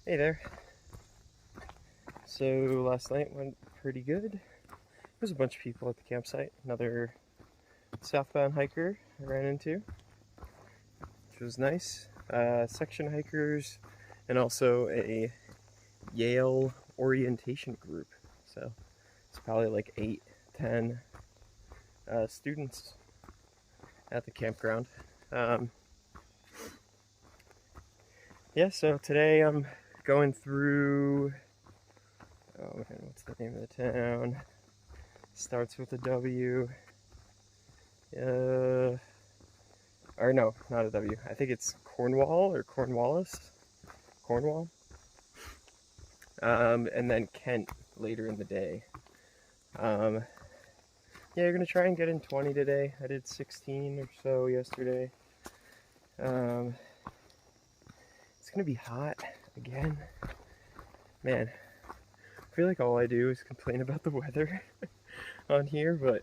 Hey there. So last night went pretty good. There's a bunch of people at the campsite. Another southbound hiker I ran into, which was nice. Section hikers, and also a Yale orientation group. So it's probably like 8, 10 students at the campground. Yeah, so today I'm going through, oh man, what's the name of the town? Starts with a W. Or no, not a W. I think it's Cornwall or Cornwallis. Cornwall. And then Kent later in the day. Yeah, you're gonna try and get in 20 today. I did 16 or so yesterday. It's gonna be hot again. Man, I feel like all I do is complain about the weather on here, but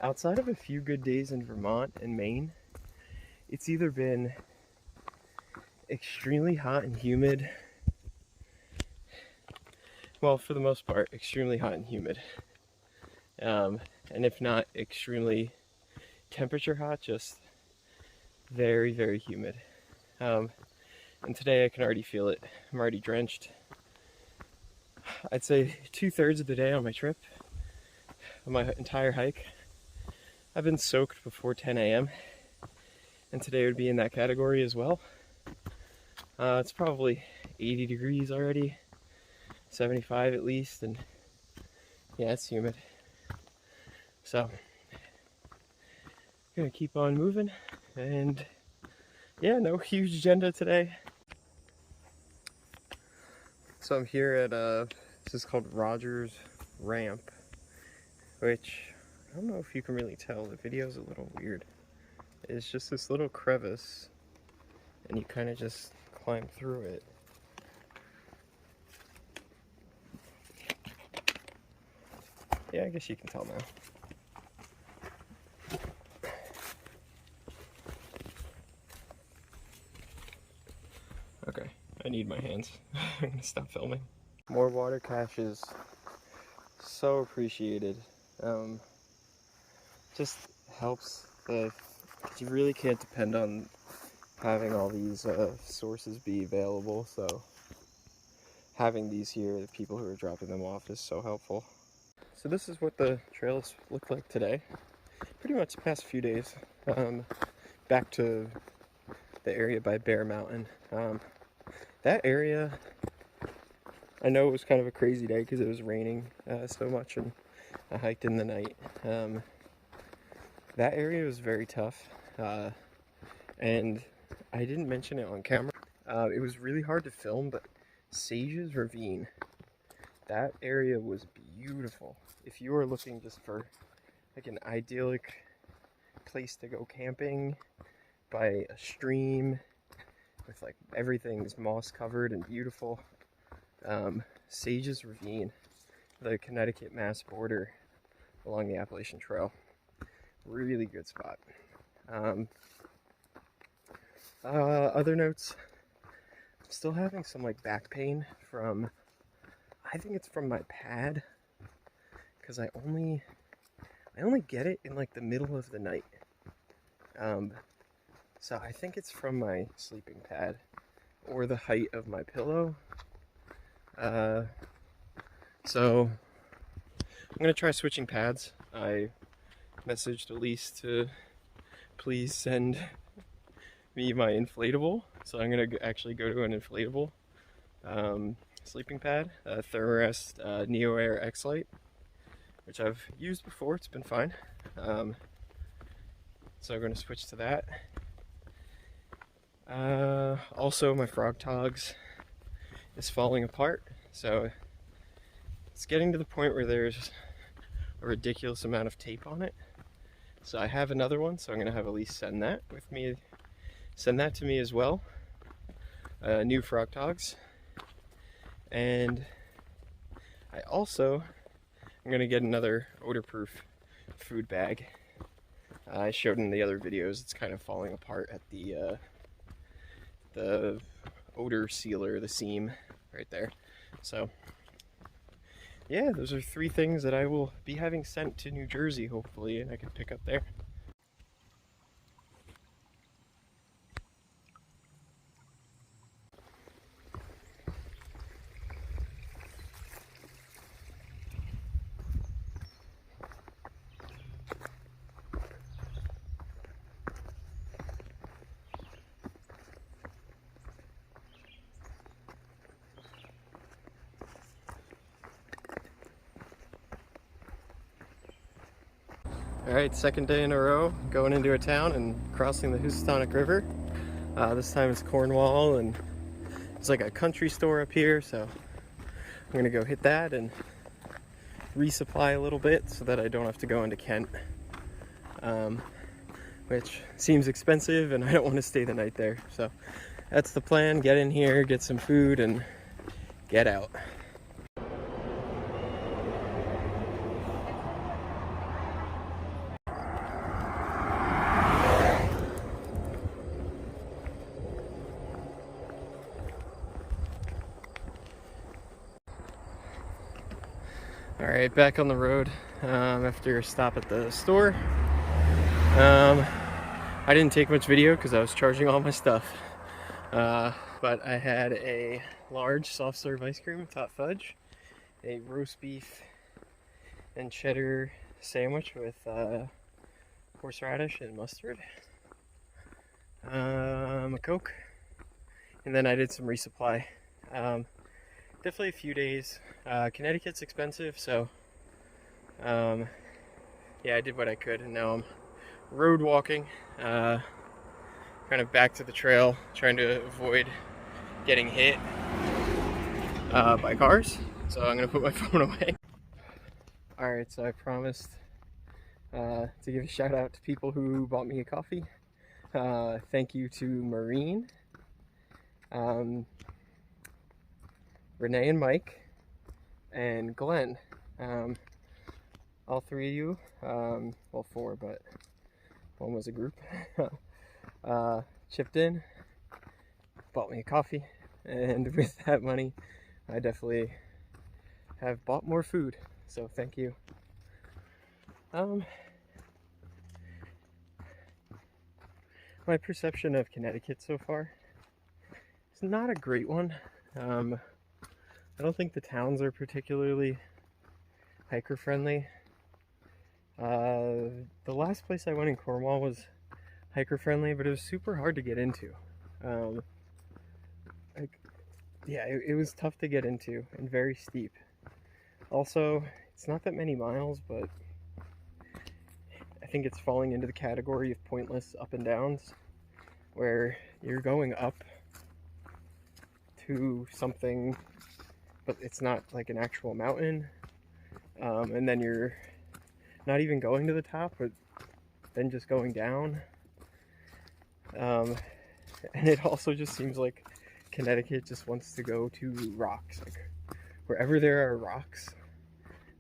outside of a few good days in Vermont and Maine, it's either been extremely hot and humid. Well, for the most part, extremely hot and humid. And if not extremely temperature hot, just very, very humid. And today I can already feel it. I'm already drenched. I'd say 2/3 of the day on my trip, on my entire hike, I've been soaked before 10 a.m. And today would be in that category as well. It's probably 80 degrees already, 75 at least, and yeah, it's humid. So, gonna keep on moving, and yeah, no huge agenda today. So I'm here at this is called Rogers Ramp, which I don't know if you can really tell. The video's a little weird. It's just this little crevice, and you kind of just climb through it. Yeah, I guess you can tell now. Okay, I need my hands. I'm gonna stop filming. More water caches. So appreciated. Just helps that you really can't depend on having all these sources be available, so having these here, the people who are dropping them off, is so helpful. So this is what the trails look like today. Pretty much the past few days. Back to the area by Bear Mountain. That area, I know it was kind of a crazy day because it was raining so much, and I hiked in the night. That area was very tough, and I didn't mention it on camera. It was really hard to film, but Sage's Ravine, that area was beautiful. If you are looking just for like an idyllic place to go camping by a stream with like everything's moss covered and beautiful, Sage's Ravine, the Connecticut-Mass border along the Appalachian Trail, really good spot. Other notes, I'm still having some like back pain from, I think it's from my pad, because I only get it in like the middle of the night. So I think it's from my sleeping pad or the height of my pillow. So I'm gonna try switching pads. I messaged Elise to please send me my inflatable, so I'm gonna actually go to an inflatable sleeping pad, Thermarest Neo Air X Lite, which I've used before. It's been fine. So I'm going to switch to that. Also, my Frog Togs is falling apart, so it's getting to the point where there's a ridiculous amount of tape on it. So I have another one, so I'm going to have Elise send that with me. Send that to me as well. New Frog Togs. And I also I'm going to get another odor-proof food bag. I showed in the other videos, it's kind of falling apart at the odor sealer, the seam right there. So yeah, those are 3 things that I will be having sent to New Jersey, hopefully, and I can pick up there. Alright, second day in a row going into a town and crossing the Housatonic River. This time it's Cornwall, and it's like a country store up here, so I'm gonna go hit that and resupply a little bit so that I don't have to go into Kent, which seems expensive and I don't want to stay the night there. So that's the plan: get in here, get some food, and get out. Alright, back on the road after a stop at the store. I didn't take much video because I was charging all my stuff. But I had a large soft serve ice cream with hot fudge, a roast beef and cheddar sandwich with horseradish and mustard, a Coke, and then I did some resupply. Definitely a few days. Connecticut's expensive, so yeah, I did what I could, and now I'm road walking, kind of back to the trail, trying to avoid getting hit by cars. So I'm gonna put my phone away. Alright, so I promised to give a shout out to people who bought me a coffee. Thank you to Maureen, Renee and Mike, and Glenn. All 3 of you, well 4, but one was a group, chipped in, bought me a coffee, and with that money I definitely have bought more food, so thank you. My perception of Connecticut so far is not a great one. I don't think the towns are particularly hiker friendly. The last place I went in Cornwall was hiker friendly, but it was super hard to get into. Yeah, it was tough to get into and very steep. Also, it's not that many miles, but I think it's falling into the category of pointless up and downs, where you're going up to something, but it's not like an actual mountain, and then you're not even going to the top, but then just going down. And it also just seems like Connecticut just wants to go to rocks. Like, wherever there are rocks,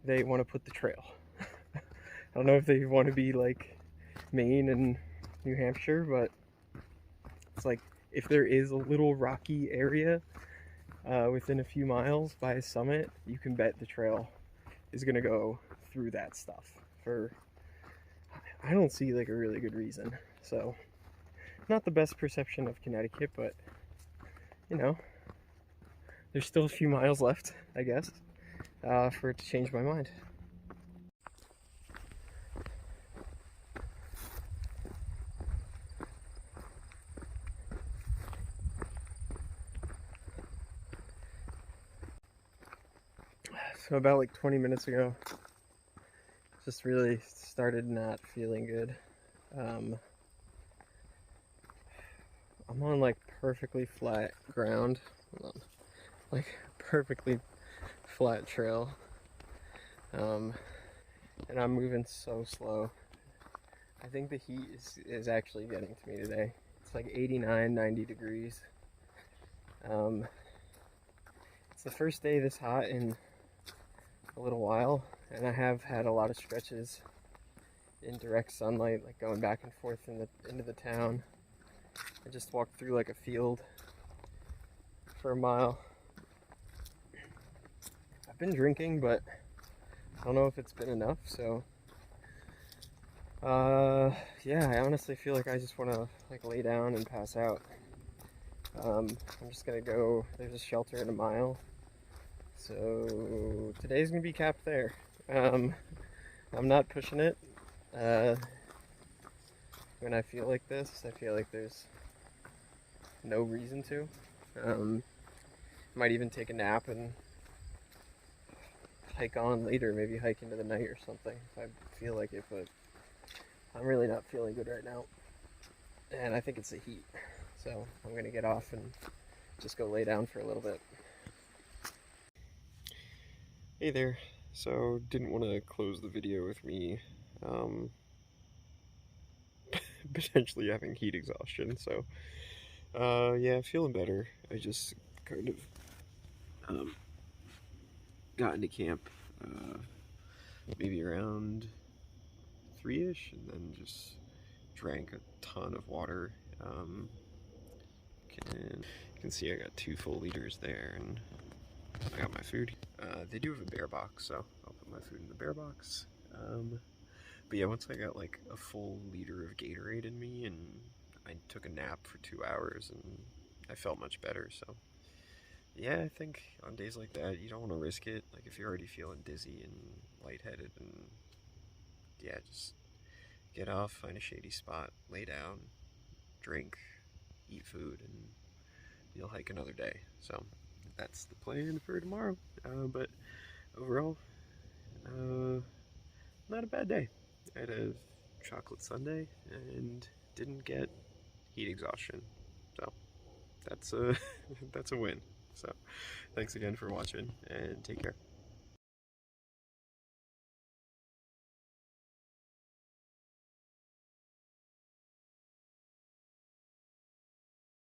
they want to put the trail. I don't know if they want to be like Maine and New Hampshire, but it's like, if there is a little rocky area within a few miles by a summit, you can bet the trail is going to go through that stuff for, I don't see like a really good reason. So not the best perception of Connecticut, but you know, there's still a few miles left, I guess, for it to change my mind. So about like 20 minutes ago, just really started not feeling good. I'm on like perfectly flat ground. Hold on. Like perfectly flat trail. And I'm moving so slow. I think the heat is actually getting to me today. It's like 89, 90 degrees. It's the first day this hot in a little while, and I have had a lot of stretches in direct sunlight, like going back and forth into the town. I just walked through like a field for a mile. I've been drinking, but I don't know if it's been enough, so yeah, I honestly feel like I just want to like lay down and pass out. I'm just gonna go, there's a shelter in a mile, so today's gonna be capped there. I'm not pushing it. When I feel like this, I feel like there's no reason to. Might even take a nap and hike on later, maybe hike into the night or something if I feel like it, but I'm really not feeling good right now. And I think it's the heat. So I'm gonna get off and just go lay down for a little bit. Hey there. So didn't want to close the video with me potentially having heat exhaustion. So yeah, feeling better. I just kind of got into camp maybe around 3-ish, and then just drank a ton of water. You can see I got 2 full liters there, and I got my food. They do have a bear box, so I'll put my food in the bear box. But yeah, once I got like a full liter of Gatorade in me, and I took a nap for 2 hours, and I felt much better. So yeah, I think on days like that, you don't want to risk it. Like if you're already feeling dizzy and lightheaded, and yeah, just get off, find a shady spot, lay down, drink, eat food, and you'll hike another day. So that's the plan for tomorrow. But overall, not a bad day. I had a chocolate sundae and didn't get heat exhaustion. So that's a that's a win. So thanks again for watching, and take care.